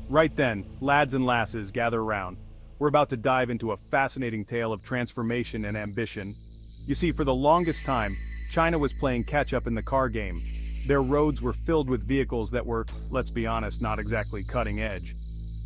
Right then, lads and lasses, gather round. We're about to dive into a fascinating tale of transformation and ambition. You see, for the longest time, China was playing catch-up in the car game. Their roads were filled with vehicles that were, let's be honest, not exactly cutting edge.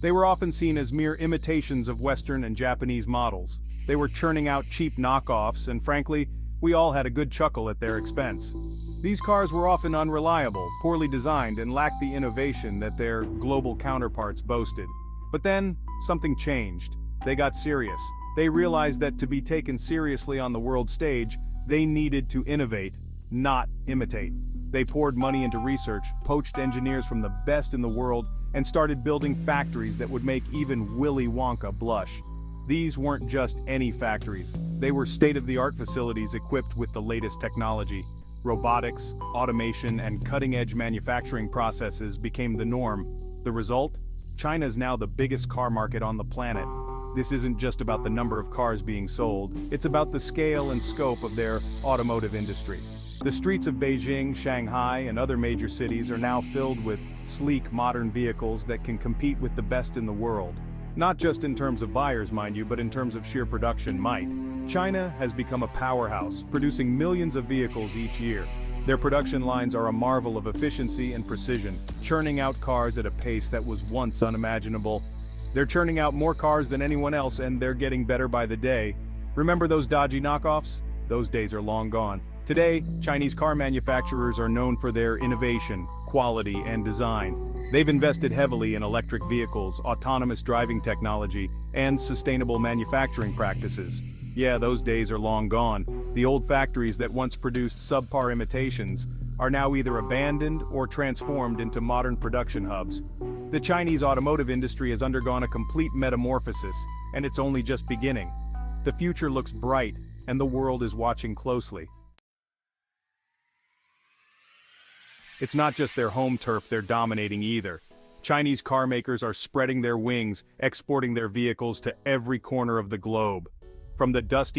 They were often seen as mere imitations of Western and Japanese models. They were churning out cheap knockoffs, and frankly, we all had a good chuckle at their expense. These cars were often unreliable, poorly designed, and lacked the innovation that their global counterparts boasted. But then, something changed. They got serious. They realized that to be taken seriously on the world stage, they needed to innovate, not imitate. They poured money into research, poached engineers from the best in the world, and started building factories that would make even Willy Wonka blush. These weren't just any factories. They were state-of-the-art facilities equipped with the latest technology. Robotics, automation, and cutting-edge manufacturing processes became the norm. The result? China is now the biggest car market on the planet. This isn't just about the number of cars being sold, it's about the scale and scope of their automotive industry. The streets of Beijing, Shanghai, and other major cities are now filled with sleek, modern vehicles that can compete with the best in the world. Not just in terms of buyers, mind you, but in terms of sheer production might. China has become a powerhouse, producing millions of vehicles each year. Their production lines are a marvel of efficiency and precision, churning out cars at a pace that was once unimaginable. They're churning out more cars than anyone else, and they're getting better by the day. Remember those dodgy knockoffs? Those days are long gone. Today, Chinese car manufacturers are known for their innovation, quality, and design. They've invested heavily in electric vehicles, autonomous driving technology, and sustainable manufacturing practices. Yeah, those days are long gone. The old factories that once produced subpar imitations are now either abandoned or transformed into modern production hubs. The Chinese automotive industry has undergone a complete metamorphosis, and it's only just beginning. The future looks bright, and the world is watching closely. It's not just their home turf they're dominating either. Chinese car makers are spreading their wings, exporting their vehicles to every corner of the globe. From the dusty